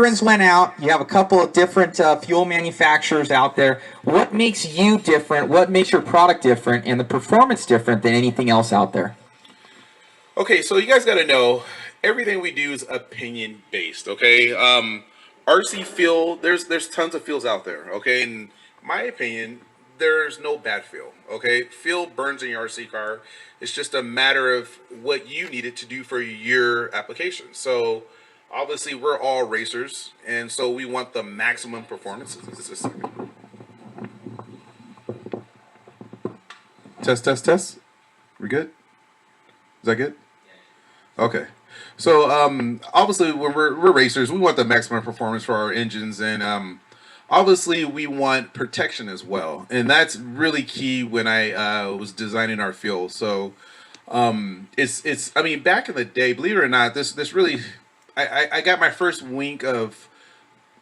Byron's went out. You have a couple of different fuel manufacturers out there. What makes you different? What makes your product different and the performance different than anything else out there? Okay, so you guys got to know everything we do is opinion based. Okay, RC fuel. There's tons of fuels out there. Okay, in my opinion, there's no bad fuel. Okay, fuel burns in your RC car. It's just a matter of what you need it to do for your application. So obviously, we're all racers, and so we want the maximum performance. Just a second. Test, test, test. We good? Is that good? Okay. So obviously we're racers. We want the maximum performance for our engines, and obviously we want protection as well, and that's really key when I was designing our fuel. So it's I mean, back in the day, believe it or not, this really I got my first wink of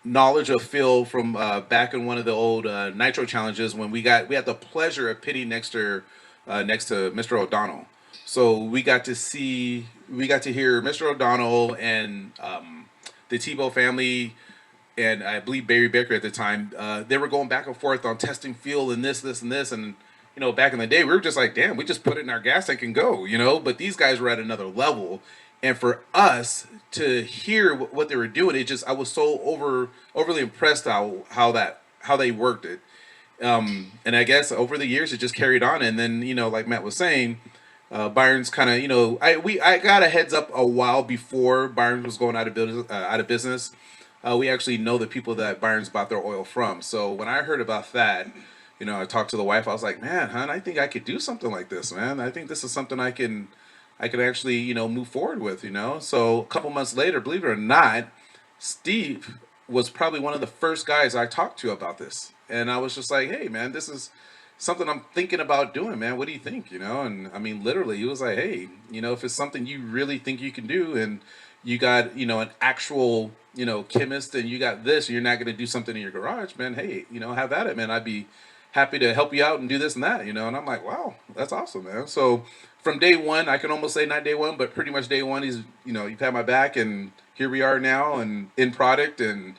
knowledge of Phil from back in one of the old Nitro challenges when we had the pleasure of pitting next to Mr. O'Donnell. So we got to hear Mr. O'Donnell and the Tebow family, and I believe Barry Baker at the time. They were going back and forth on testing fuel and this, and this, and you know, back in the day, we were just like, damn, we just put it in our gas tank and go, you know. But these guys were at another level, and for us to hear what they were doing, it just I was so overly impressed how they worked it. And I guess over the years it just carried on, and then you know, like Matt was saying, Byron's kind of, you know, I got a heads up a while before Byron was going out of business. We actually know the people that Byron's bought their oil from. So when I heard about that, you know, I talked to the wife. I was like, man, hon, I think I could do something like this, man. I think this is something I could actually, you know, move forward with, you know. So a couple months later, believe it or not, Steve was probably one of the first guys I talked to about this, and I was just like, hey, man, this is something I'm thinking about doing, man. What do you think? You know, and I mean, literally, he was like, hey, you know, if it's something you really think you can do, and you got, you know, an actual, you know, chemist, and you got this, and you're not going to do something in your garage, man. Hey, you know, have at it, man. I'd be happy to help you out and do this and that, you know. And I'm like, wow, that's awesome, man. So from day one, I can almost say not day one, but pretty much day one, he's, you know, you've had my back, and here we are now, and in product, and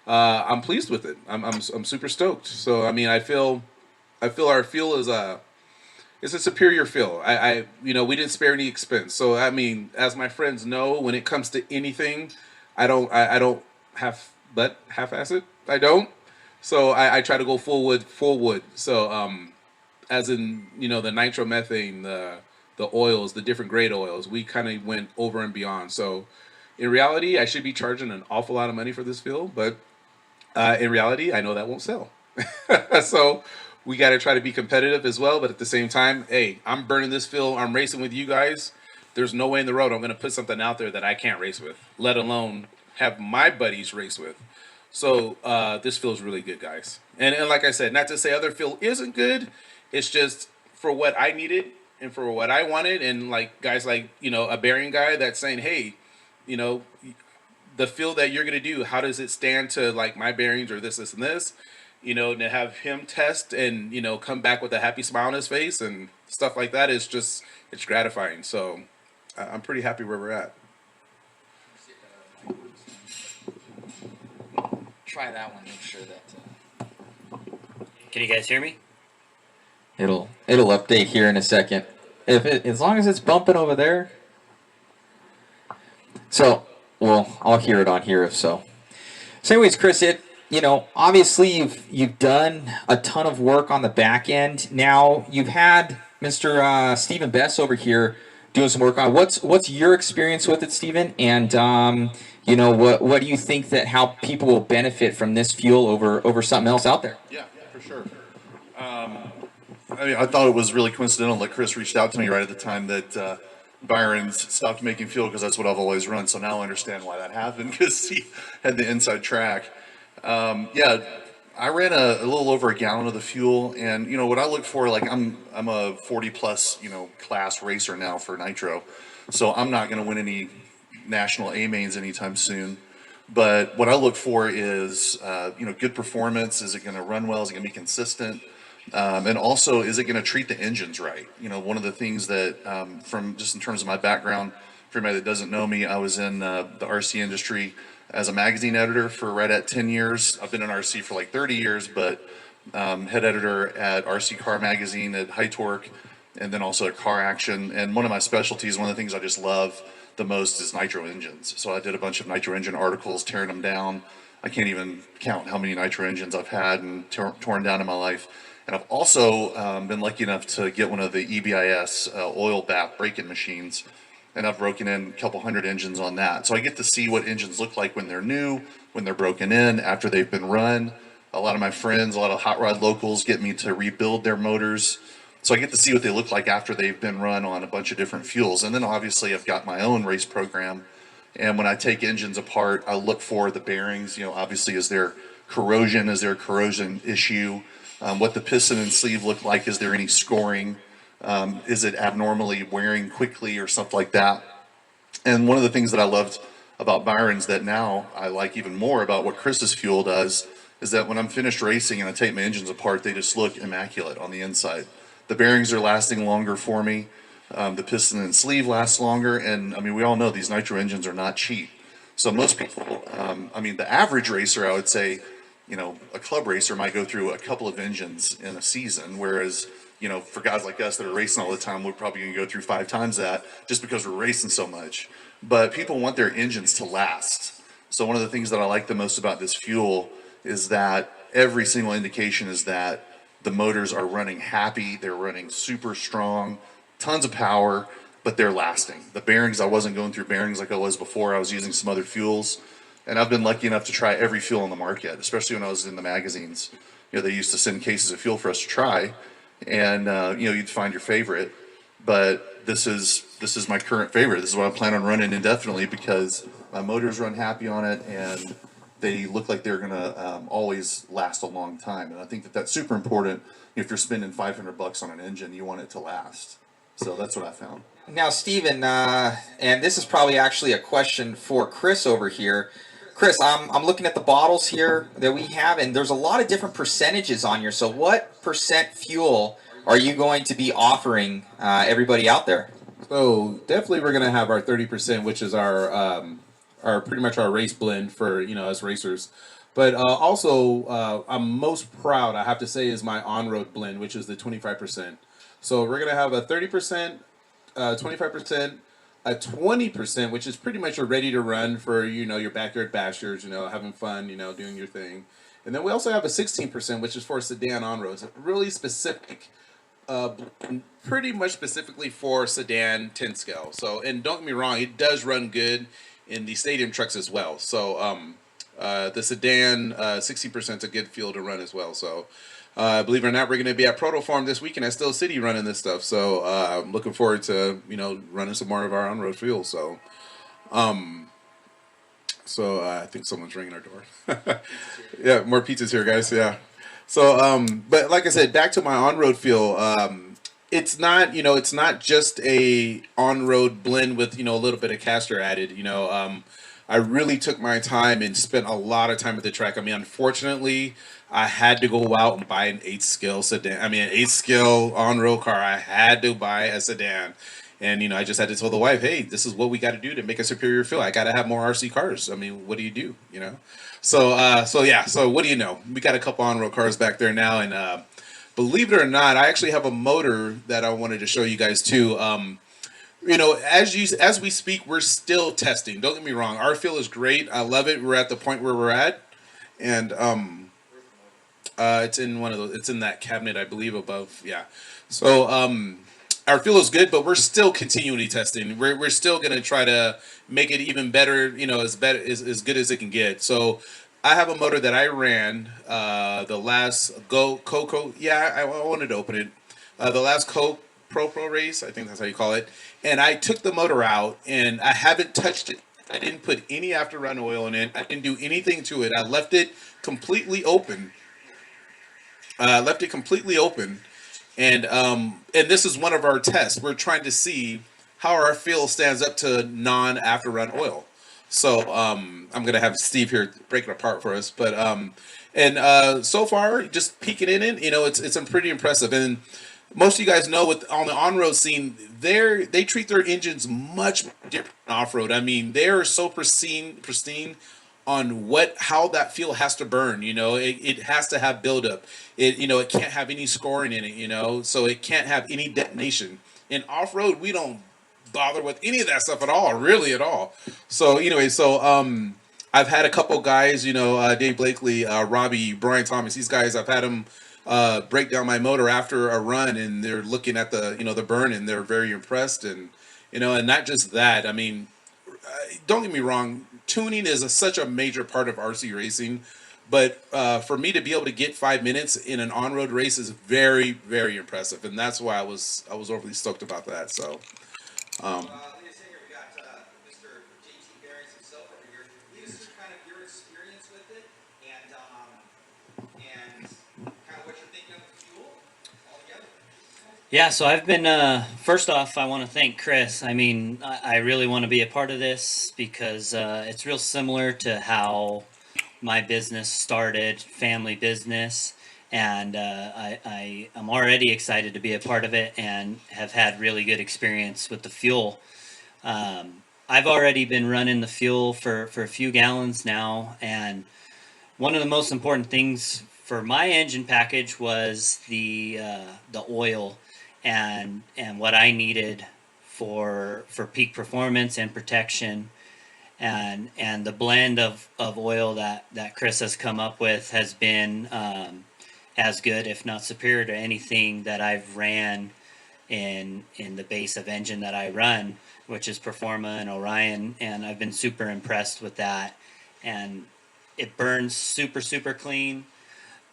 I'm pleased with it. I'm super stoked. So I mean, I feel our fuel is a it's a superior fuel. You know, we didn't spare any expense. So I mean, as my friends know, when it comes to anything, I don't half-ass it. I don't. So I try to go full wood. So as in, you know, the nitromethane, the oils, the different grade oils, we kind of went over and beyond. So in reality, I should be charging an awful lot of money for this fuel, but in reality, I know that won't sell. So we got to try to be competitive as well. But at the same time, hey, I'm burning this fuel. I'm racing with you guys. There's no way in the road I'm going to put something out there that I can't race with, let alone have my buddies race with. So this feels really good, guys. And like I said, not to say other fuel isn't good. It's just for what I needed and for what I wanted. And like guys like, you know, a bearing guy that's saying, hey, you know, the feel that you're gonna do, how does it stand to like my bearings or this, and this, you know, and to have him test and you know come back with a happy smile on his face and stuff like that is just it's gratifying. So I'm pretty happy where we're at. Try that one. Make sure that. Can you guys hear me? It'll update here in a second. As long as it's bumping over there. So, well, I'll hear it on here if so. So anyways, Chris, you know, obviously you've done a ton of work on the back end. Now you've had Mr. Stephen Bess over here doing some work on it. What's your experience with it, Stephen? And you know, what do you think that how people will benefit from this fuel over something else out there? Yeah, for sure. I mean, I thought it was really coincidental that Chris reached out to me right at the time that Byron stopped making fuel because that's what I've always run. So now I understand why that happened because he had the inside track. Yeah, I ran a little over a gallon of the fuel, and you know what I look for, like I'm a 40 plus class racer now for nitro, so I'm not going to win any national A mains anytime soon. But what I look for is good performance. Is it going to run well? Is it going to be consistent? And also, is it going to treat the engines right? You know, one of the things that from just in terms of my background, for anybody that doesn't know me, I was in the RC industry as a magazine editor for right at 10 years. I've been in RC for like 30 years, but head editor at RC Car Magazine at High Torque, and then also at Car Action. And one of my specialties, one of the things I just love the most is nitro engines. So I did a bunch of nitro engine articles, tearing them down. I can't even count how many nitro engines I've had and torn down in my life. And I've also been lucky enough to get one of the EBIS oil bath break-in machines, and I've broken in a couple hundred engines on that. So I get to see what engines look like when they're new, when they're broken in, after they've been run. A lot of my friends, a lot of hot rod locals get me to rebuild their motors. So I get to see what they look like after they've been run on a bunch of different fuels. And then obviously I've got my own race program. And when I take engines apart, I look for the bearings. Obviously, is there corrosion? Is there a corrosion issue? What the piston and sleeve look like? Is there any scoring? Is it abnormally wearing quickly or stuff like that? And one of the things that I loved about Byron's that now I like even more about what Chris's fuel does is that when I'm finished racing and I take my engines apart, they just look immaculate on the inside. The bearings are lasting longer for me. The piston and sleeve lasts longer. And I mean, we all know these nitro engines are not cheap. So most people, the average racer, I would say, a club racer might go through a couple of engines in a season, whereas, for guys like us that are racing all the time, we're probably going to go through 5 times that just because we're racing so much. But people want their engines to last. So one of the things that I like the most about this fuel is that every single indication is that the motors are running happy, they're running super strong, tons of power, but they're lasting. The bearings, I wasn't going through bearings like I was before. I was using some other fuels. And I've been lucky enough to try every fuel on the market, especially when I was in the magazines. They used to send cases of fuel for us to try, and you'd find your favorite. But this is my current favorite. This is what I plan on running indefinitely because my motors run happy on it, and they look like they're gonna always last a long time. And I think that that's super important. If you're spending $500 on an engine, you want it to last. So that's what I found. Now, Steven, and this is probably actually a question for Chris over here. Chris, I'm looking at the bottles here that we have, and there's a lot of different percentages on here. So what percent fuel are you going to be offering everybody out there? So definitely we're gonna have our 30%, which is our pretty much our race blend for us racers. But also I'm most proud, I have to say, is my on-road blend, which is the 25%. So we're gonna have a 30%, 25%, a 20%, which is pretty much you're ready to run for your backyard bashers, having fun, doing your thing. And then we also have a 16%, which is for sedan on-roads, really specific, pretty much specifically for sedan 10 scale. So, and don't get me wrong, it does run good in the stadium trucks as well. So the sedan 60% is a good fuel to run as well. So believe it or not, we're going to be at Proto Farm this weekend at Still City running this stuff. So I'm looking forward to running some more of our on-road fuel. So I think someone's ringing our door. Yeah, more pizzas here, guys. Yeah. So but like I said, back to my on-road fuel. It's not it's not just a on-road blend with a little bit of castor added. I really took my time and spent a lot of time at the track. I mean, unfortunately, I had to go out and buy an 8-scale sedan. I mean, an 8-scale on-road car. I had to buy a sedan. And, I just had to tell the wife, hey, this is what we got to do to make a superior feel. I got to have more RC cars. I mean, what do you do, So what do you know? We got a couple on-road cars back there now. And believe it or not, I actually have a motor that I wanted to show you guys, too. As we speak, we're still testing. Don't get me wrong. Our feel is great. I love it. We're at the point where we're at. And it's in one of those. It's in that cabinet, I believe, above. Yeah. So our feel is good, but we're still continually testing. We're still gonna try to make it even better. As good as it can get. So I have a motor that I ran the last Coco. Yeah, I wanted to open it. The last Pro race, I think that's how you call it. And I took the motor out, and I haven't touched it. I didn't put any after run oil in it. I didn't do anything to it. I left it completely open. And this is one of our tests. We're trying to see how our feel stands up to non after run oil. So I'm gonna have Steve here break it apart for us. But so far, just peeking in it, it's pretty impressive. And most of you guys know on the on-road scene, they treat their engines much different than off-road. I mean, they are so pristine how that fuel has to burn. It has to have buildup. It can't have any scoring in it. So it can't have any detonation. In off road, we don't bother with any of that stuff at all, really at all. So anyway, I've had a couple guys, Dave Blakely, Robbie, Brian Thomas. These guys, I've had them break down my motor after a run, and they're looking at the burn, and they're very impressed. And not just that. I mean, don't get me wrong, tuning is such a major part of RC racing, but for me to be able to get 5 minutes in an on-road race is very, very impressive, and that's why I was overly stoked about that. So. Lead us in here. We got Mr. JT Bearings himself over here. Lead us through kind of your experience with it and kind of what you're thinking of the fuel altogether. Yeah, so I've been, first off, I want to thank Chris. I mean, I really want to be a part of this because it's real similar to how my business started, family business. And I'm already excited to be a part of it and have had really good experience with the fuel. I've already been running the fuel for a few gallons now, and one of the most important things for my engine package was the oil and what I needed for peak performance and protection. And the blend of oil that Chris has come up with has been as good, if not superior, to anything that I've ran in the base of engine that I run, which is Performa and Orion, and I've been super impressed with that. And it burns super, super clean,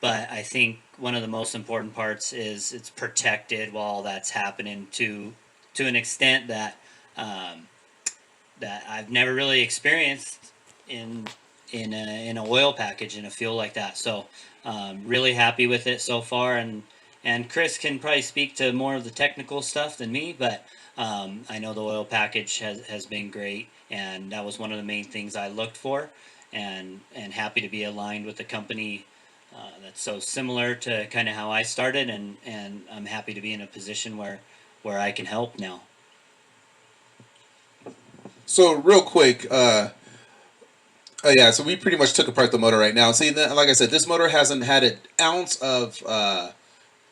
but I think one of the most important parts is it's protected while that's happening to an extent that that I've never really experienced in an oil package in a fuel like that. So really happy with it so far, and Chris can probably speak to more of the technical stuff than me, but I know the oil package has been great, and that was one of the main things I looked for, and happy to be aligned with a company that's so similar to kind of how I started, and I'm happy to be in a position where I can help now. So real quick, yeah, so we pretty much took apart the motor right now. See, like I said, this motor hasn't had an ounce of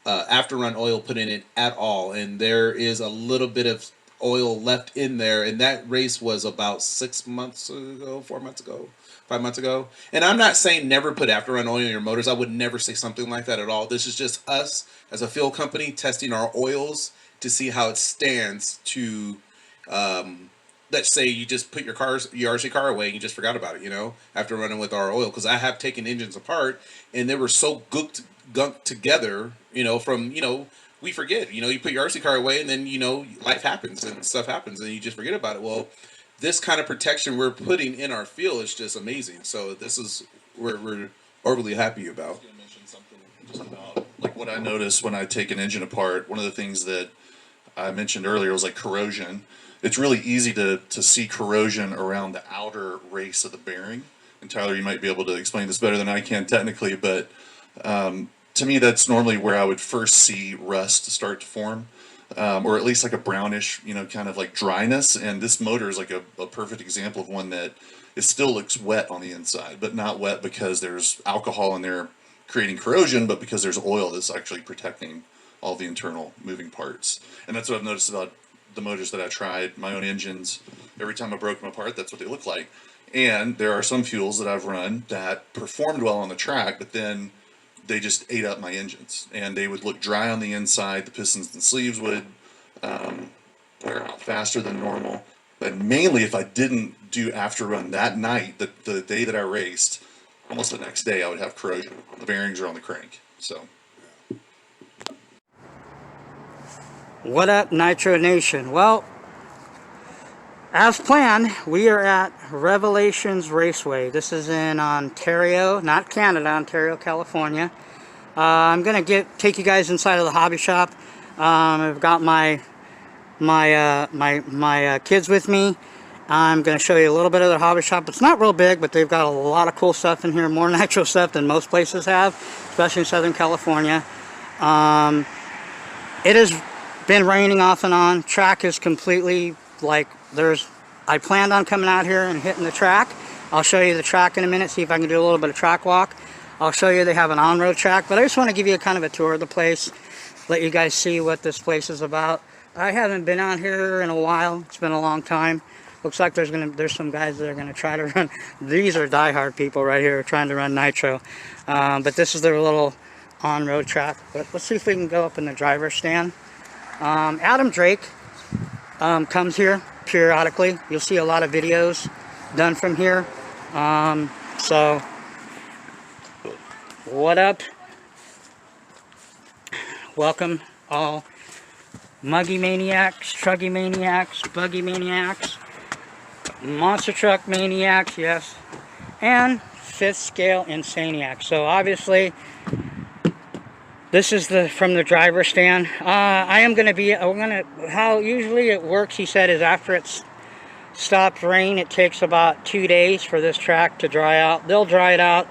after run oil put in it at all, and there is a little bit of oil left in there, and that race was about 6 months ago, 4 months ago, 5 months ago. And I'm not saying never put after run oil in your motors. I would never say something like that at all. This is just us as a fuel company testing our oils to see how it stands to let's say you just put your RC car away and you just forgot about it, after running with our oil. Because I have taken engines apart and they were so gunked together, from, we forget, you put your RC car away and then, life happens and stuff happens and you just forget about it. Well, this kind of protection we're putting in our fuel is just amazing. So this is we're overly happy about. I was going to mention something just about like what I noticed when I take an engine apart. One of the things that I mentioned earlier was like corrosion. It's really easy to see corrosion around the outer race of the bearing. And Tyler, you might be able to explain this better than I can technically, but to me, that's normally where I would first see rust start to form, or at least like a brownish, kind of like dryness. And this motor is like a perfect example of one that it still looks wet on the inside, but not wet because there's alcohol in there creating corrosion, but because there's oil that's actually protecting all the internal moving parts. And that's what I've noticed about the motors that I tried, my own engines. Every time I broke them apart, that's what they look like. And there are some fuels that I've run that performed well on the track, but then they just ate up my engines, and they would look dry on the inside. The pistons and sleeves would wear out faster than normal. But mainly, if I didn't do after run that night, the day that I raced, almost the next day I would have corrosion. The bearings are on the crank, so. What up, Nitro Nation? Well, as planned, we are at Revelations Raceway. This is in Ontario, not Canada, Ontario, California. I'm gonna take you guys inside of the hobby shop. I've got my kids with me. I'm gonna show you a little bit of the hobby shop. It's not real big, but they've got a lot of cool stuff in here, more nitro stuff than most places have, especially in Southern California. It has been raining off and on. Track is completely like I planned on coming out here and hitting the track. I'll show you the track in a minute, see if I can do a little bit of track walk. I'll show you they have an on-road track, but I just want to give you a kind of a tour of the place, let you guys see what this place is about. I haven't been out here in a while. It's been a long time. Looks like there's some guys that are gonna try to run. These are diehard people right here trying to run nitro, but this is their little on-road track. But let's see if we can go up in the driver's stand. Adam Drake comes here periodically. You'll see a lot of videos done from here. So what up? Welcome all muggy maniacs, truggy maniacs, buggy maniacs, monster truck maniacs, yes, and fifth scale insaniacs. So obviously this is from the driver's stand. How usually it works, he said, is after it's stopped rain, it takes about 2 days for this track to dry out. They'll dry it out,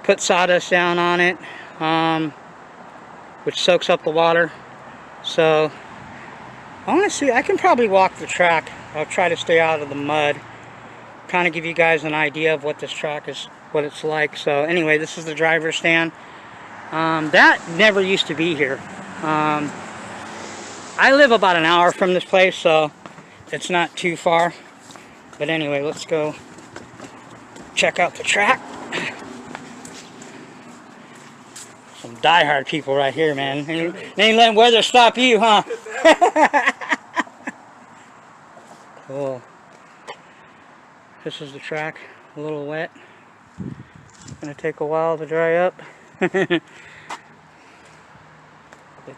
put sawdust down on it, which soaks up the water. So I want to see, I can probably walk the track. I'll try to stay out of the mud, kind of give you guys an idea of what this track is, what it's like. So anyway, this is the driver's stand. That never used to be here. I live about an hour from this place, so it's not too far. But anyway, let's go check out the track. Some diehard people right here, man. They ain't letting weather stop you, huh? Cool. This is the track, a little wet. Gonna take a while to dry up. They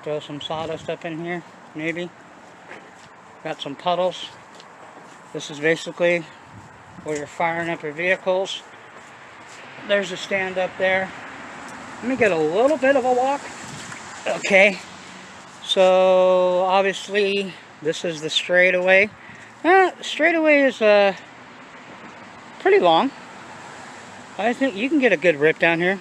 throw some sawdust up in here, maybe. Got some puddles. This is basically where you're firing up your vehicles. There's a stand up there. Let me get a little bit of a walk. Okay. So obviously this is the straightaway. Straightaway is pretty long. I think you can get a good rip down here.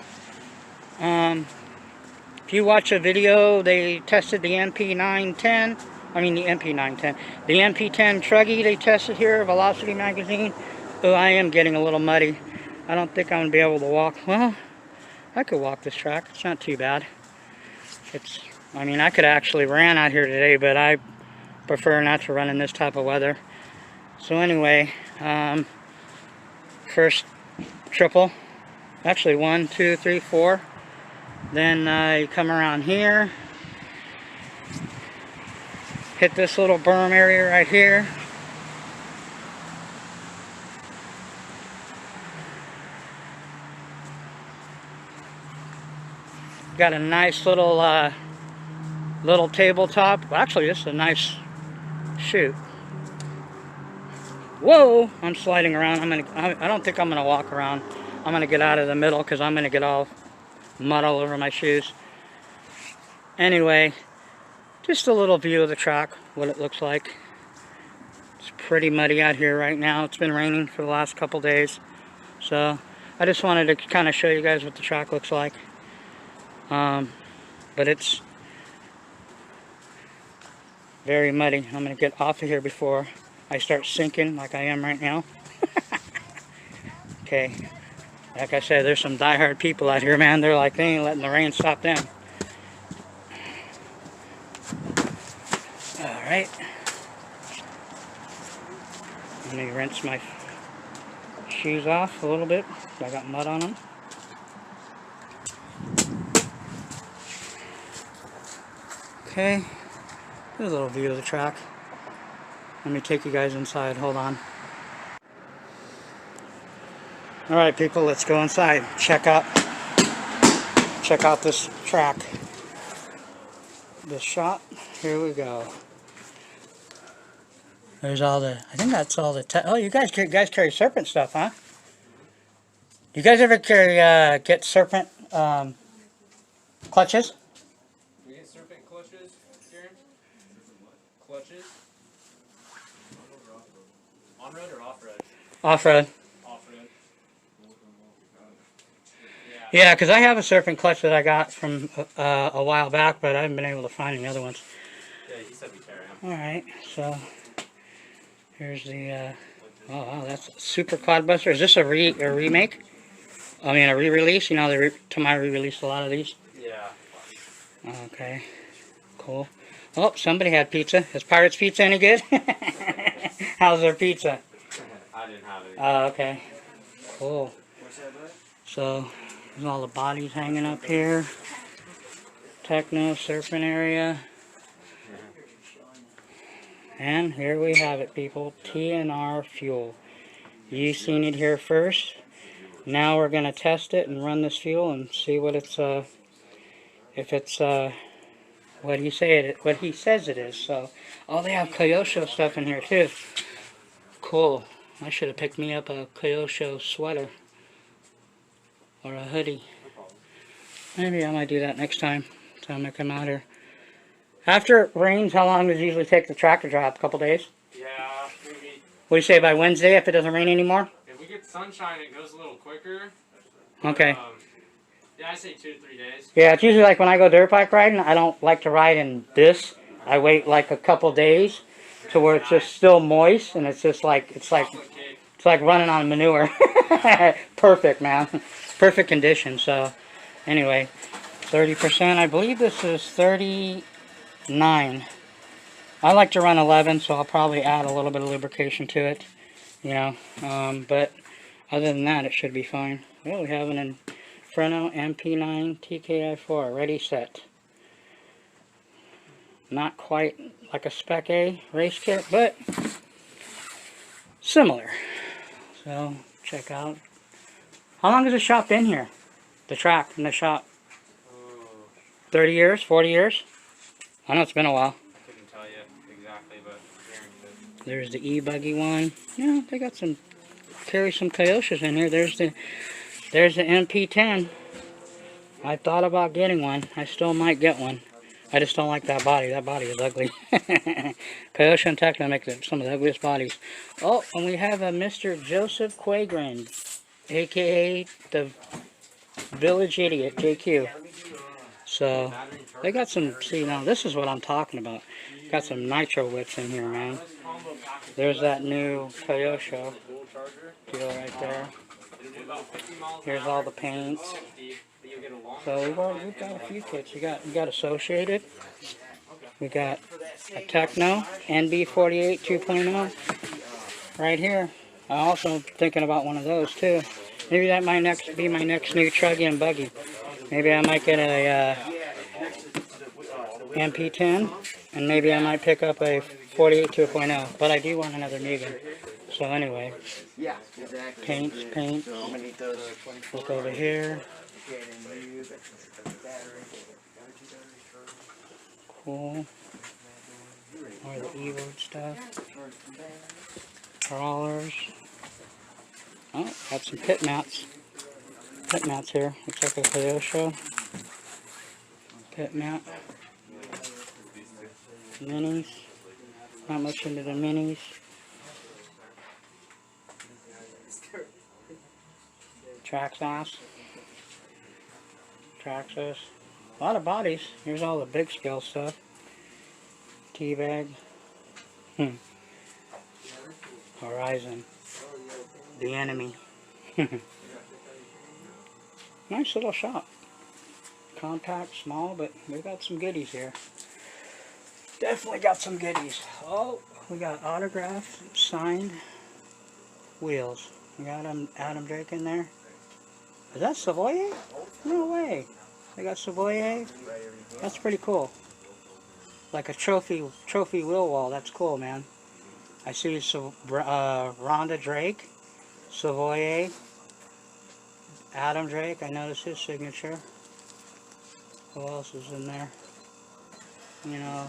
If you watch a video, they tested the MP910. I mean the MP910. The MP10 Truggy they tested here, Velocity Magazine. Oh, I am getting a little muddy. I don't think I'm going to be able to walk. Well, I could walk this track. It's not too bad. I mean, I could actually ran out here today, but I prefer not to run in this type of weather. So anyway, first triple. Actually, 1, 2, 3, 4. Then you come around here. Hit this little berm area right here. Got a nice little little tabletop. Well, actually, this is a nice shoot. Whoa! I'm sliding around. I don't think I'm gonna walk around. I'm gonna get out of the middle because I'm gonna get all mud all over my shoes. Anyway, just a little view of the track, what it looks like. It's pretty muddy out here right now. It's been raining for the last couple days, so I just wanted to kind of show you guys what the track looks like. But it's very muddy. I'm gonna get off of here before I start sinking like I am right now. Okay, like I said, there's some diehard people out here, man. They're like, they ain't letting the rain stop them. Alright. Let me rinse my shoes off a little bit. I got mud on them. Okay, here's a little view of the track. Let me take you guys inside, hold on. Alright people, let's go inside. Check out this track. This shot, here we go. There's all the, I think that's all the, oh, you guys carry serpent stuff, huh? You guys ever carry, get serpent, clutches? We get serpent clutches, Karen? Clutches? On-road or off-road? Off-road. Off-road. Yeah, because I have a serpent clutch that I got from a while back, but I haven't been able to find any other ones. Yeah, he said we carry them. Alright, so here's the Oh wow, that's Super Cloudbuster. Is this a remake? I mean a re-release? You know, Tomai re-released a lot of these. Yeah. Okay, cool. Oh, somebody had pizza. Is Pirate's Pizza any good? How's their pizza? I didn't have any. Oh, okay. Cool. So, there's all the bodies hanging up here. Techno surfing area. And here we have it, people. TNR fuel. You seen it here first. Now we're gonna test it and run this fuel and see what it's if it's what he says it is. So, oh, they have Kyosho stuff in here too. Cool. I should have picked me up a Kyosho sweater or a hoodie. Maybe I might do that next time I come out here. After it rains, how long does it usually take the track to dry up? A couple days? Yeah, maybe. What do you say, by Wednesday if it doesn't rain anymore? If we get sunshine, it goes a little quicker. Okay. Yeah, I say 2 to 3 days. Yeah, it's usually like when I go dirt bike riding, I don't like to ride in this. I wait like a couple days to where it's just still moist and it's just like it's like running on manure. Perfect, man. Perfect condition. So anyway, 30%. I believe this is 39. I like to run 11, so I'll probably add a little bit of lubrication to it. You know, but other than that, it should be fine. Well, we have an Inferno MP9 TKI4 ready set. Not quite like a Spec A race kit, but similar. So check out. How long has the shop been here? The track and the shop? 30 years? 40 years? I know it's been a while. Couldn't tell you exactly, but guaranteed. There's the e-buggy one. Yeah, they got some, carry some Kyoshis in here. There's the MP10. I thought about getting one. I still might get one. I just don't like that body. That body is ugly. Kyosho and Tecna make some of the ugliest bodies. Oh, and we have a Mr. Joseph Quagrin, a.k.a. the Village Idiot, JQ. So, they got some, see now, this is what I'm talking about. Got some nitro whips in here, man. There's that new Kyosho deal right there. Here's all the paints. So we've got a few kits. We got Associated. We got a Techno NB48 2.0 right here. I'm also thinking about one of those too. Maybe that might be my next new truggy and buggy. Maybe I might get a MP10, and maybe I might pick up a 48 2.0. But I do want another Mugen. So anyway, paints. Look over here. Cool. More of the E-word stuff. Crawlers. Oh, got some pit mats. Pit mats here. Looks like a Kyosho. Pit mat. Minis. Not much into the minis. Traxxas. A lot of bodies. Here's all the big scale stuff. Teabag. Horizon. The Enemy. Nice little shop. Compact, small, but we got some goodies here. Definitely got some goodies. Oh, we got autographed, signed wheels. We got Adam Drake in there. Is that Savoye? No way. They got Savoye. That's pretty cool. Like a trophy wheel wall. That's cool, man. I see Rhonda Drake, Savoye, Adam Drake. I noticed his signature. Who else is in there? You know,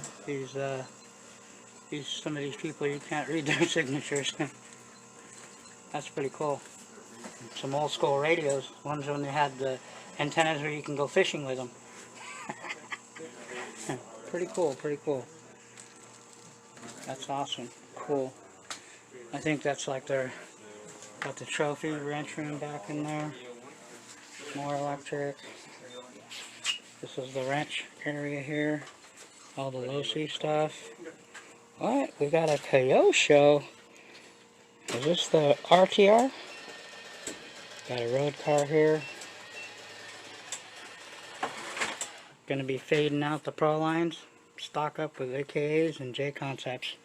some of these people, you can't read their signatures. That's pretty cool. Some old school radios, ones when they had the antennas where you can go fishing with them. Pretty cool. That's awesome. Cool. I think that's like got the trophy wrench room back in there. More electric. This is the wrench area here. All the low-C stuff. What? We got a Kyosho. Is this the RTR? Got a road car here. Gonna be fading out the Pro lines. Stock up with AKAs and J Concepts.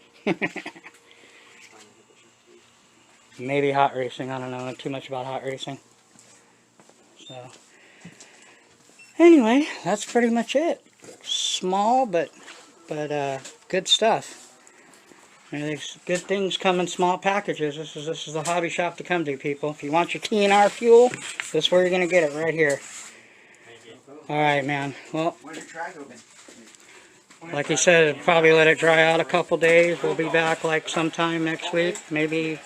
Maybe hot racing. I don't know too much about hot racing. So, anyway, that's pretty much it. Small, but good stuff. And there's good things come in small packages. This is the hobby shop to come to, people. If you want your TNR fuel, this is where you're gonna get it, right here. All right, man. Well, like he said, probably let it dry out a couple days. We'll be back like sometime next week, maybe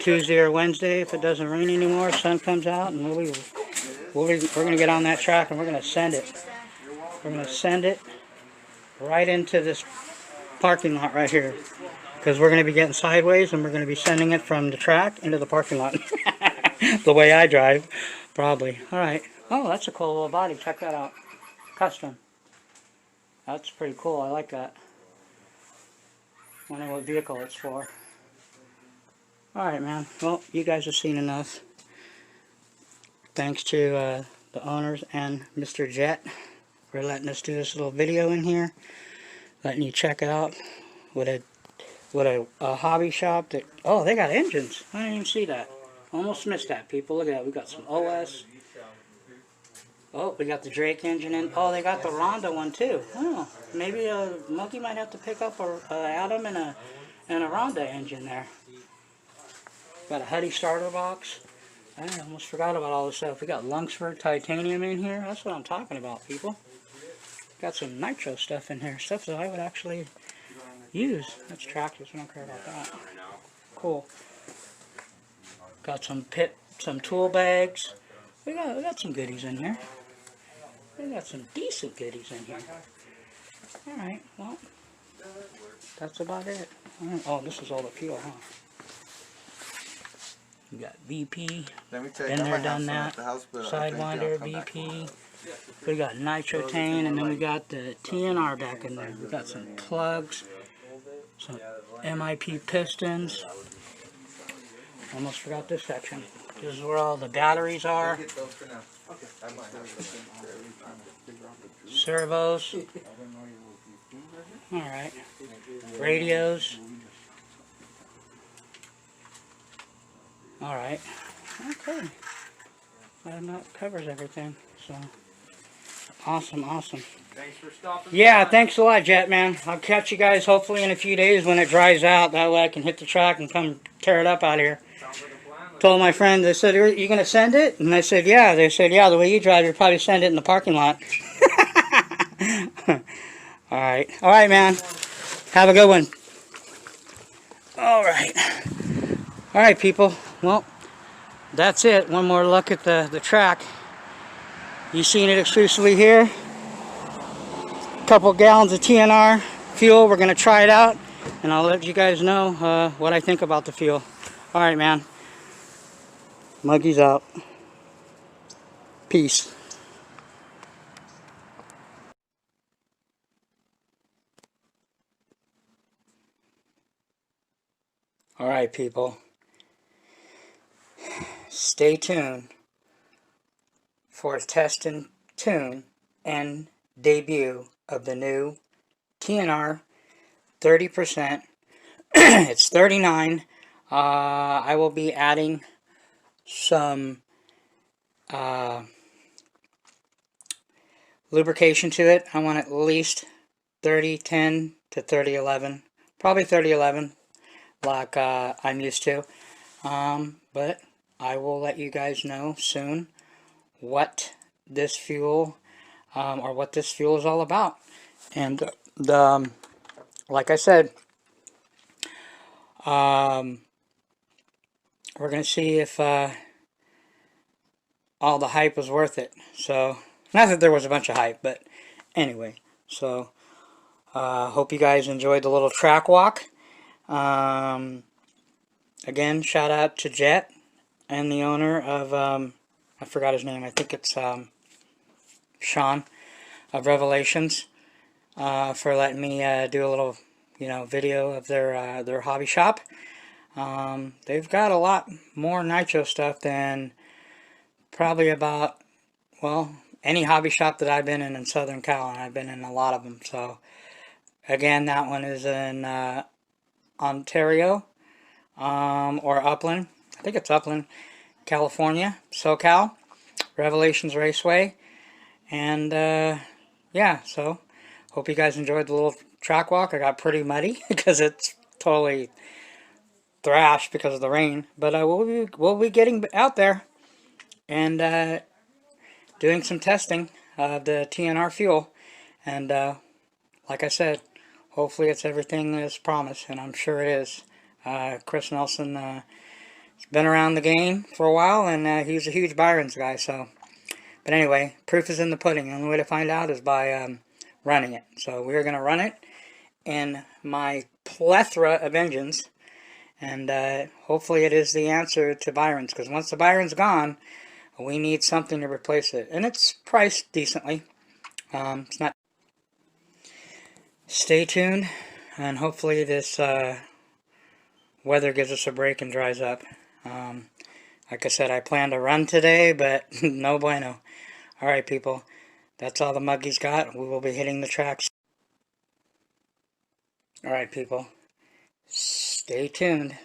Tuesday or Wednesday if it doesn't rain anymore. Sun comes out, and we're gonna get on that track and we're gonna send it. We're gonna send it right into this parking lot right here, because we're gonna be getting sideways and we're gonna be sending it from the track into the parking lot. The way I drive, probably. All right. Oh, that's a cool little body. Check that out. Custom. That's pretty cool. I like that. Wonder what vehicle it's for. Alright, man. Well, you guys have seen enough. Thanks to the owners and Mr. Jet for letting us do this little video in here. Letting you check it out. What a hobby shop that... Oh, they got engines. I didn't even see that. Almost missed that, people. Look at that. We got some OS. Oh, we got the Drake engine in. Oh, they got the Ronda one too. Oh, maybe Monkey might have to pick up a Adam and a Ronda engine there. Got a Huddy starter box. I almost forgot about all this stuff. We got Lungsford titanium in here. That's what I'm talking about, people. Got some nitro stuff in here. Stuff that I would actually use. That's tractors. I don't care about that. Cool. Got some tool bags. We got some goodies in here. We got some decent goodies in here. Alright, well, that's about it. Oh, this is all the fuel, huh? We got VP, been there, done that. Sidewinder, VP. We got nitrotane, and then we got the TNR back in there. We got some plugs, some MIP pistons. Almost forgot this section. This is where all the batteries are. Servos. Alright. Radios. Alright. Okay. That covers everything. So, awesome, awesome. Thanks for stopping Yeah, by. thanks a lot, Jet, man. I'll catch you guys hopefully in a few days when it dries out. That way I can hit the track and come tear it up out of here. Sounds like a plan. Told my friend, they said, "Are you going to send it?" And I said, "Yeah." They said, "Yeah, the way you drive, you'll probably send it in the parking lot." Alright. Alright, man. Have a good one. Alright. Alright, people. Well, that's it. One more look at the track. You seen it exclusively here. Couple gallons of TNR fuel. We're going to try it out. And I'll let you guys know what I think about the fuel. Alright, man. Muggy's out. Peace. Alright, people. Stay tuned for a test and tune and debut of the new TNR 30%. It's 39. I will be adding some lubrication to it. I want at least 30-10 to 30-11. Probably 30-11 like I'm used to. But I will let you guys know soon what this fuel or what this fuel is all about. And like I said, we're going to see if all the hype was worth it. So, not that there was a bunch of hype, but anyway. So, hope you guys enjoyed the little track walk. Again, shout out to Jet and the owner of, I forgot his name, I think it's Sean of Revelations, for letting me do a little, video of their hobby shop. They've got a lot more nitro stuff than probably about, well, any hobby shop that I've been in Southern Cal, and I've been in a lot of them. So again, that one is in Ontario, or Upland. I think it's Upland, California, SoCal, Revelations Raceway. And yeah, so hope you guys enjoyed the little track walk. I got pretty muddy because it's totally thrashed because of the rain. But we'll be getting out there and doing some testing of the TNR fuel. And like I said, hopefully it's everything as promised, and I'm sure it is. Chris Nelson has been around the game for a while, and he's a huge Byron's guy. So, but anyway, proof is in the pudding. The only way to find out is by running it. So we're going to run it in my plethora of engines, and hopefully it is the answer to Byron's, because once the Byron's gone, we need something to replace it, and it's priced decently. It's not. Stay tuned, and hopefully this weather gives us a break and dries up. Like I said, I plan to run today, but no bueno. Alright, people, that's all the Muggy's got. We will be hitting the tracks. Alright, people, stay tuned.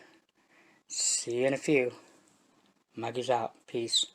See you in a few. Muggy's out. Peace.